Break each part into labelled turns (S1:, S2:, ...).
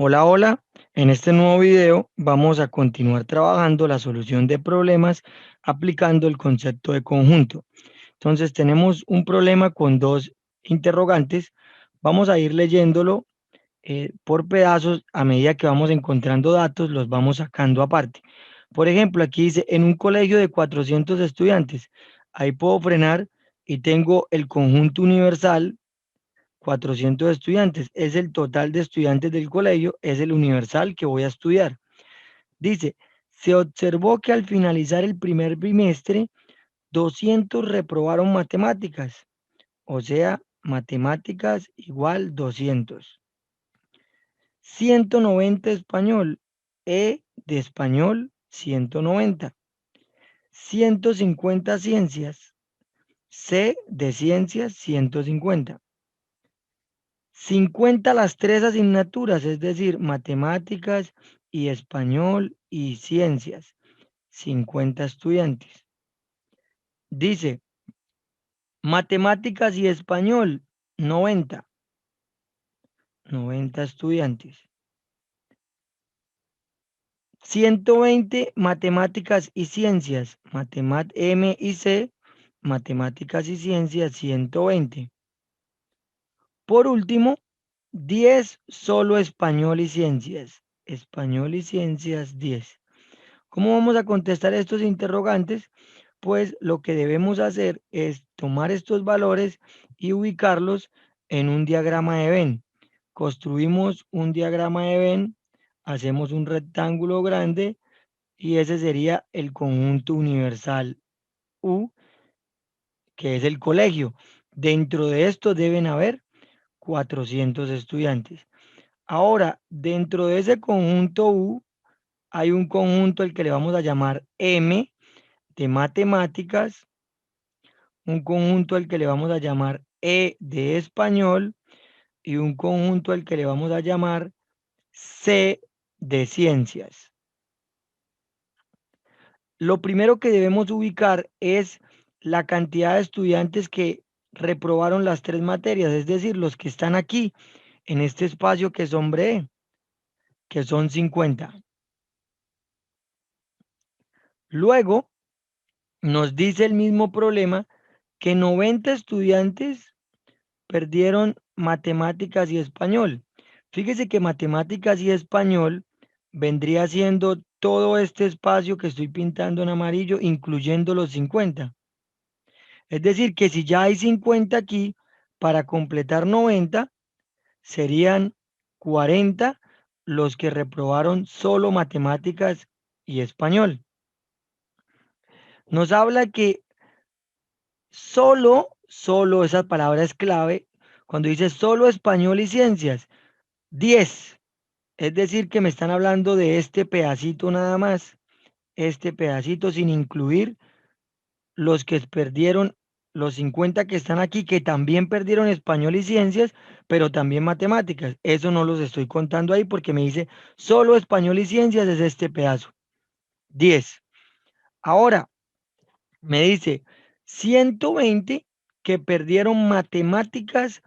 S1: Hola, hola. En este nuevo video vamos a continuar trabajando la solución de problemas aplicando el concepto de conjunto. Entonces tenemos un problema con dos interrogantes. Vamos a ir leyéndolo por pedazos a medida que vamos encontrando datos, los vamos sacando aparte. Por ejemplo, aquí dice, en un colegio de 400 estudiantes, ahí puedo frenar y tengo el conjunto universal 400 estudiantes, es el total de estudiantes del colegio, es el universal que voy a estudiar. Dice, se observó que al finalizar el primer bimestre, 200 reprobaron matemáticas, o sea, matemáticas igual 200. 190 español, E de español 190. 150 ciencias, C de ciencias 150. 50 las tres asignaturas, es decir, matemáticas y español y ciencias. 50 estudiantes. Dice, matemáticas y español, 90. 90 estudiantes. 120 matemáticas y ciencias. M y C, matemáticas y ciencias, 120. Por último, 10 solo español y ciencias. Español y ciencias, 10. ¿Cómo vamos a contestar estos interrogantes? Pues lo que debemos hacer es tomar estos valores y ubicarlos en un diagrama de Venn. Construimos un diagrama de Venn, hacemos un rectángulo grande y ese sería el conjunto universal U, que es el colegio. Dentro de esto deben haber 400 estudiantes. Ahora, dentro de ese conjunto U hay un conjunto al que le vamos a llamar M de matemáticas, un conjunto al que le vamos a llamar E de español y un conjunto al que le vamos a llamar C de ciencias. Lo primero que debemos ubicar es la cantidad de estudiantes que reprobaron las tres materias, es decir, los que están aquí en este espacio que sombré, que son 50. Luego nos dice el mismo problema que 90 estudiantes perdieron matemáticas y español. Fíjese que matemáticas y español vendría siendo todo este espacio que estoy pintando en amarillo, incluyendo los 50. Es decir, que si ya hay 50 aquí, para completar 90, serían 40 los que reprobaron solo matemáticas y español. Nos habla que solo, esa palabra es clave, cuando dice solo español y ciencias, 10. Es decir, que me están hablando de este pedacito nada más, este pedacito sin incluir los que perdieron, los 50 que están aquí, que también perdieron español y ciencias, pero también matemáticas. Eso no los estoy contando ahí porque me dice solo español y ciencias es este pedazo. 10. Ahora, me dice 120 que perdieron matemáticas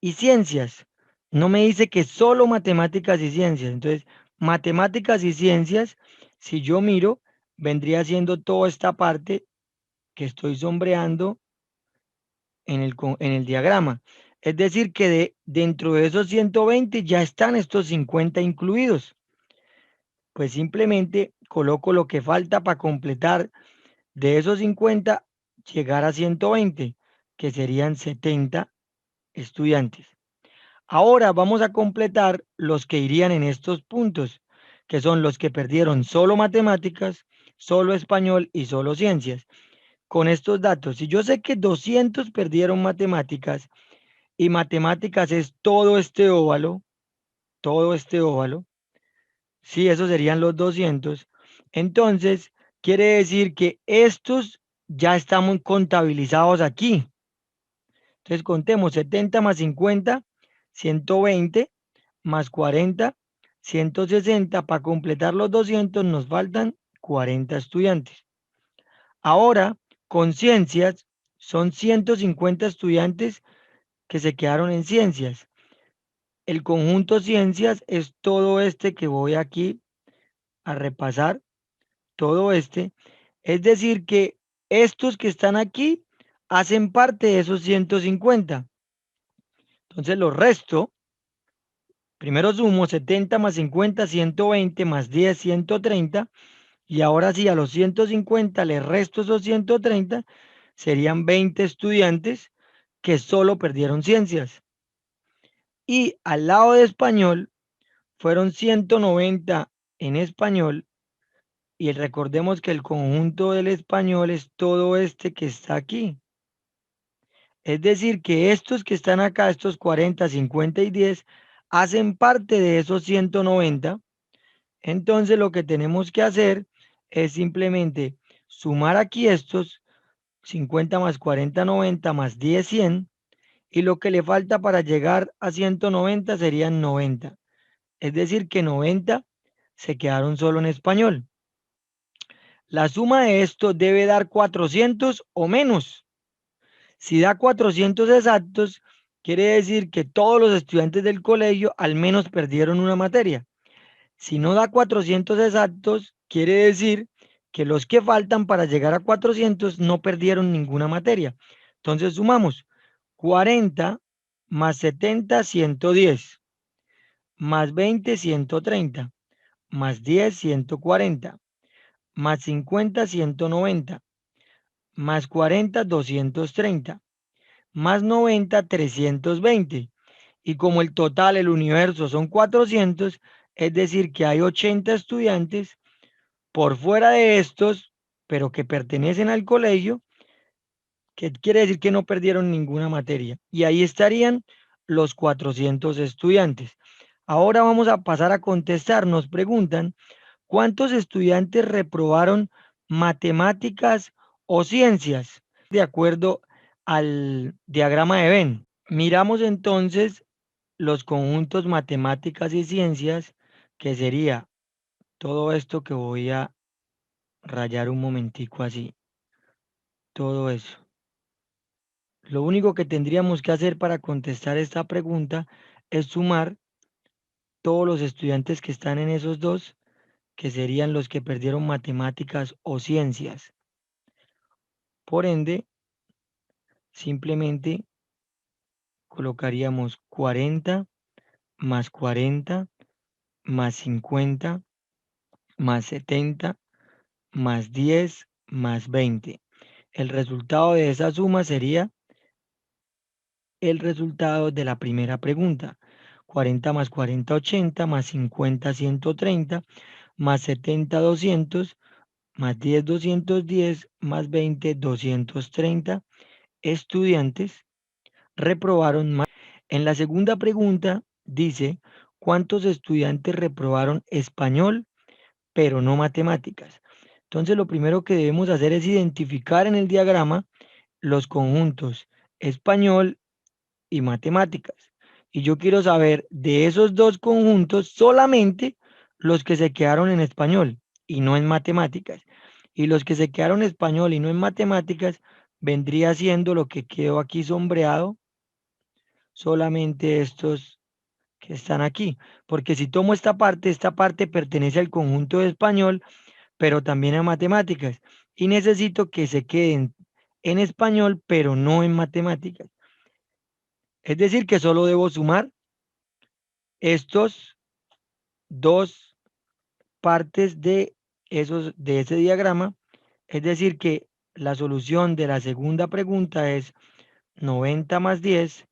S1: y ciencias. No me dice que solo matemáticas y ciencias. Entonces, matemáticas y ciencias, si yo miro, vendría siendo toda esta parte que estoy sombreando en el diagrama. Es decir, que dentro de esos 120 ya están estos 50 incluidos. Pues simplemente coloco lo que falta para completar de esos 50, llegar a 120, que serían 70 estudiantes. Ahora vamos a completar los que irían en estos puntos, que son los que perdieron solo matemáticas, solo español y solo ciencias. Con estos datos, si yo sé que 200 perdieron matemáticas y matemáticas es todo este óvalo, sí, esos serían los 200. Entonces, quiere decir que estos ya están contabilizados aquí. Entonces, contemos 70 más 50, 120 más 40, 160. Para completar los 200 nos faltan 40 estudiantes. Ahora, con ciencias, son 150 estudiantes que se quedaron en ciencias. El conjunto ciencias es todo este que voy aquí a repasar, todo este. Es decir, que estos que están aquí hacen parte de esos 150. Entonces los resto, primero sumo 70 más 50, 120 más 10, 130. Y ahora sí, a los 150 le resto esos 130, serían 20 estudiantes que solo perdieron ciencias. Y al lado de español, fueron 190 en español. Y recordemos que el conjunto del español es todo este que está aquí. Es decir, que estos que están acá, estos 40, 50 y 10, hacen parte de esos 190. Entonces lo que tenemos que hacer es simplemente sumar aquí estos 50 más 40, 90 más 10, 100. Y lo que le falta para llegar a 190 serían 90. Es decir, que 90 se quedaron solo en español. La suma de esto debe dar 400 o menos. Si da 400 exactos, quiere decir que todos los estudiantes del colegio al menos perdieron una materia. Si no da 400 exactos, quiere decir que los que faltan para llegar a 400 no perdieron ninguna materia. Entonces sumamos 40 más 70, 110, más 20, 130, más 10, 140, más 50, 190, más 40, 230, más 90, 320. Y como el total, el universo son 400, es decir, que hay 80 estudiantes por fuera de estos, pero que pertenecen al colegio, que quiere decir que no perdieron ninguna materia. Y ahí estarían los 400 estudiantes. Ahora vamos a pasar a contestar. Nos preguntan, ¿cuántos estudiantes reprobaron matemáticas o ciencias? De acuerdo al diagrama de Venn. Miramos entonces los conjuntos matemáticas y ciencias, que sería todo esto que voy a rayar un momentico así, todo eso. Lo único que tendríamos que hacer para contestar esta pregunta es sumar todos los estudiantes que están en esos dos, que serían los que perdieron matemáticas o ciencias. Por ende, simplemente colocaríamos 40 más 40 más 50 más 70 más 10 más 20. El resultado de esa suma sería el resultado de la primera pregunta. 40 más 40, 80, más 50, 130, más 70, 200, más 10, 210, más 20, 230 estudiantes reprobaron más. En la segunda pregunta dice, ¿cuántos estudiantes reprobaron español, pero no matemáticas? Entonces, lo primero que debemos hacer es identificar en el diagrama los conjuntos español y matemáticas. Y yo quiero saber de esos dos conjuntos solamente los que se quedaron en español y no en matemáticas. Y los que se quedaron en español y no en matemáticas vendría siendo lo que quedó aquí sombreado, solamente estos que están aquí. Porque si tomo esta parte pertenece al conjunto de español, pero también a matemáticas. Y necesito que se queden en español, pero no en matemáticas. Es decir, que solo debo sumar estos dos partes de ese diagrama. Es decir, que la solución de la segunda pregunta es 90 más 10,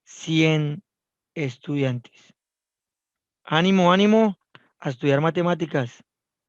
S1: 100 estudiantes. Ánimo, ánimo a estudiar matemáticas.